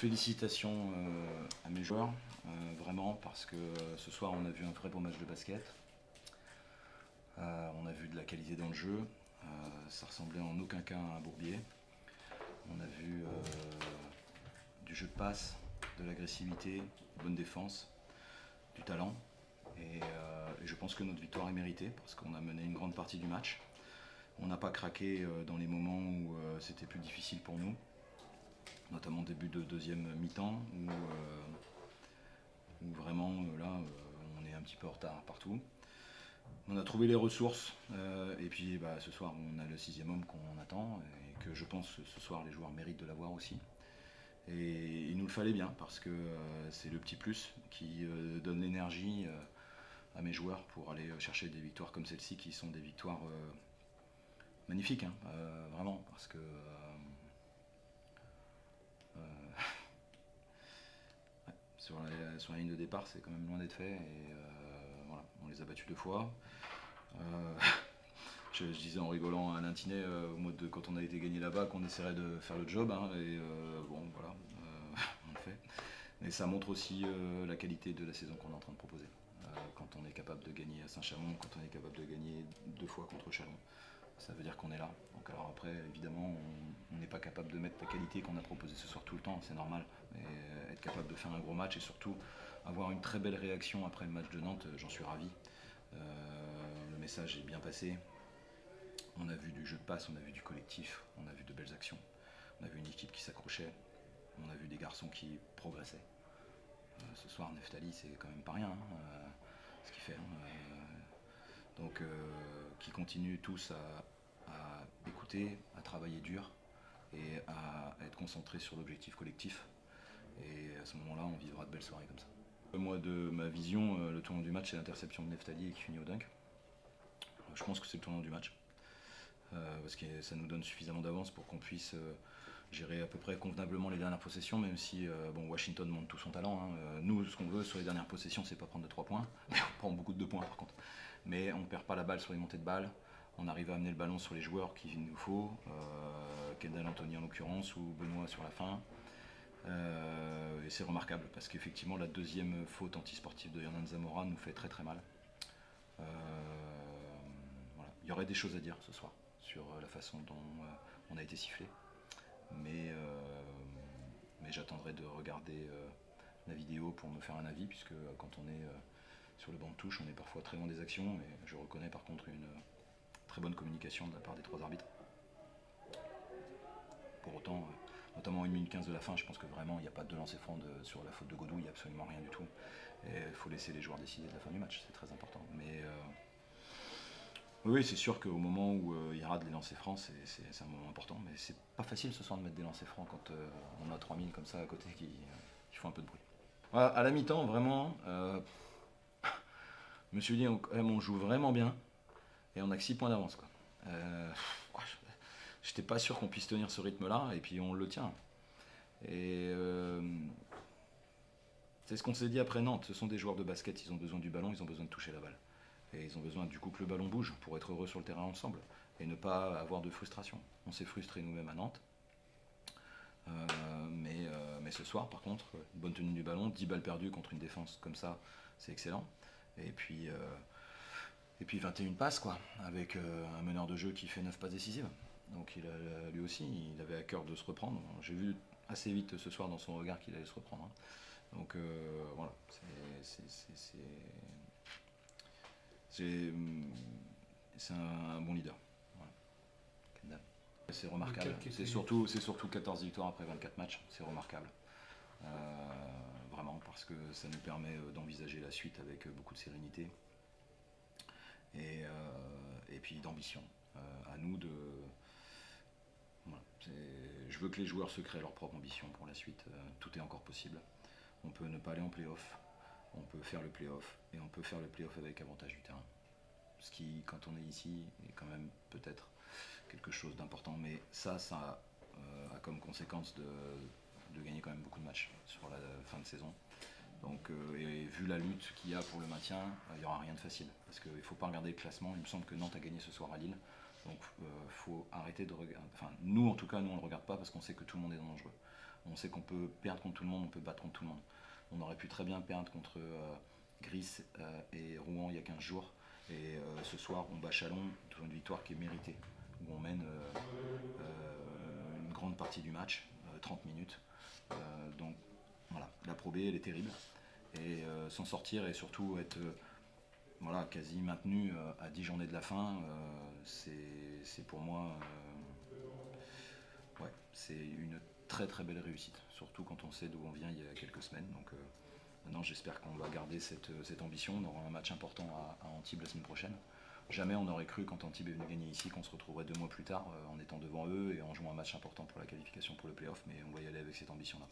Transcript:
Félicitations à mes joueurs, vraiment, parce que ce soir on a vu un très beau match de basket. On a vu de la qualité dans le jeu, ça ressemblait en aucun cas à un bourbier. On a vu du jeu de passe, de l'agressivité, bonne défense, du talent. Et je pense que notre victoire est méritée parce qu'on a mené une grande partie du match. On n'a pas craqué dans les moments où c'était plus difficile pour nous, notamment au début de deuxième mi-temps où vraiment là on est un petit peu en retard partout. On a trouvé les ressources et puis ce soir on a le 6e homme qu'on attend et que je pense que ce soir les joueurs méritent de l'avoir aussi. Et il nous le fallait bien parce que c'est le petit plus qui donne l'énergie à mes joueurs pour aller chercher des victoires comme celle-ci qui sont des victoires magnifiques, hein, vraiment, parce que ouais, sur la ligne de départ c'est quand même loin d'être fait et voilà, on les a battus 2 fois. Je disais en rigolant à Alain Tinet quand on a été gagné là-bas qu'on essaierait de faire le job, hein, et bon voilà, on le fait. Mais ça montre aussi la qualité de la saison qu'on est en train de proposer. Quand on est capable de gagner à Saint-Chamond, quand on est capable de gagner 2 fois contre Chalon, ça veut dire qu'on est là. Donc alors après, évidemment, on n'est pas capable de mettre la qualité qu'on a proposée ce soir tout le temps, c'est normal. Mais être capable de faire un gros match et surtout avoir une très belle réaction après le match de Nantes, j'en suis ravi. Le message est bien passé. On a vu du jeu de passe, on a vu du collectif, on a vu de belles actions. On a vu une équipe qui s'accrochait, on a vu des garçons qui progressaient. Ce soir, Neftali, c'est quand même pas rien, hein, ce qu'il fait. Donc, qui continuent tous à écouter, à travailler dur et à être concentrés sur l'objectif collectif. Et à ce moment-là, on vivra de belles soirées comme ça. Moi, de ma vision, le tournant du match, c'est l'interception de Neftali qui finit au dunk. Je pense que c'est le tournant du match. Parce que ça nous donne suffisamment d'avance pour qu'on puisse gérer à peu près convenablement les dernières possessions, même si Washington montre tout son talent, hein. Nous, ce qu'on veut sur les dernières possessions, c'est pas prendre de 3 points, mais on prend beaucoup de 2 points par contre. Mais on ne perd pas la balle sur les montées de balles, on arrive à amener le ballon sur les joueurs qu'il nous faut, Kendall Anthony en l'occurrence, ou Benoît sur la fin. Et c'est remarquable, parce qu'effectivement la deuxième faute antisportive de Hernan Zamora nous fait très très mal. Voilà. Il y aurait des choses à dire ce soir sur la façon dont on a été sifflé. Mais j'attendrai de regarder la vidéo pour me faire un avis, puisque quand on est sur le banc de touche, on est parfois très loin des actions, et je reconnais par contre une très bonne communication de la part des 3 arbitres. Pour autant, notamment à 1 minute 15 de la fin, je pense que vraiment il n'y a pas de lancer franc sur la faute de Godou, il n'y a absolument rien du tout. Et il faut laisser les joueurs décider de la fin du match, c'est très important. Mais oui, c'est sûr qu'au moment où il y aura des lancers francs, c'est un moment important, mais c'est pas facile ce soir de mettre des lancers francs quand on a 3000 comme ça à côté qui font un peu de bruit. Voilà, à la mi-temps, vraiment, je me suis dit, on joue vraiment bien et on a que 6 points d'avance. J'étais pas sûr qu'on puisse tenir ce rythme-là, et puis on le tient. Et c'est ce qu'on s'est dit après Nantes, ce sont des joueurs de basket, ils ont besoin du ballon, ils ont besoin de toucher la balle. Et ils ont besoin du coup que le ballon bouge pour être heureux sur le terrain ensemble et ne pas avoir de frustration. On s'est frustrés nous-mêmes à Nantes. Mais ce soir, par contre, une bonne tenue du ballon, 10 balles perdues contre une défense comme ça, c'est excellent. Et puis 21 passes, quoi, avec un meneur de jeu qui fait 9 passes décisives. Donc lui aussi, il avait à cœur de se reprendre. J'ai vu assez vite ce soir dans son regard qu'il allait se reprendre, hein. Donc voilà, c'est un bon leader. Voilà. C'est remarquable. C'est surtout 14 victoires après 24 matchs. C'est remarquable. Vraiment, parce que ça nous permet d'envisager la suite avec beaucoup de sérénité et puis d'ambition. À nous de... Voilà. Je veux que les joueurs se créent leur propre ambition pour la suite. Tout est encore possible. On peut ne pas aller en play-off. On peut faire le play-off, et on peut faire le play-off avec avantage du terrain. Ce qui, quand on est ici, est quand même peut-être quelque chose d'important, mais ça a comme conséquence de gagner quand même beaucoup de matchs sur la fin de saison. Donc, et vu la lutte qu'il y a pour le maintien, il n'y aura rien de facile, parce qu'il ne faut pas regarder le classement. Il me semble que Nantes a gagné ce soir à Lille, donc il faut arrêter de regarder. Enfin, nous en tout cas, nous on ne le regarde pas parce qu'on sait que tout le monde est dangereux. On sait qu'on peut perdre contre tout le monde, on peut battre contre tout le monde. On aurait pu très bien perdre contre Gris et Rouen il y a 15 jours. Et ce soir, on bat Chalon, une victoire qui est méritée, où on mène une grande partie du match, 30 minutes. Donc voilà, la Pro B, elle est terrible. Et s'en sortir et surtout être voilà, quasi maintenu à 10 journées de la fin, c'est pour moi ouais, c'est une très très belle réussite, surtout quand on sait d'où on vient il y a quelques semaines. Donc maintenant j'espère qu'on va garder cette ambition. On aura un match important à Antibes la semaine prochaine. Jamais on aurait cru quand Antibes est venu gagner ici qu'on se retrouverait 2 mois plus tard en étant devant eux et en jouant un match important pour la qualification pour le playoff, mais on va y aller avec cette ambition-là.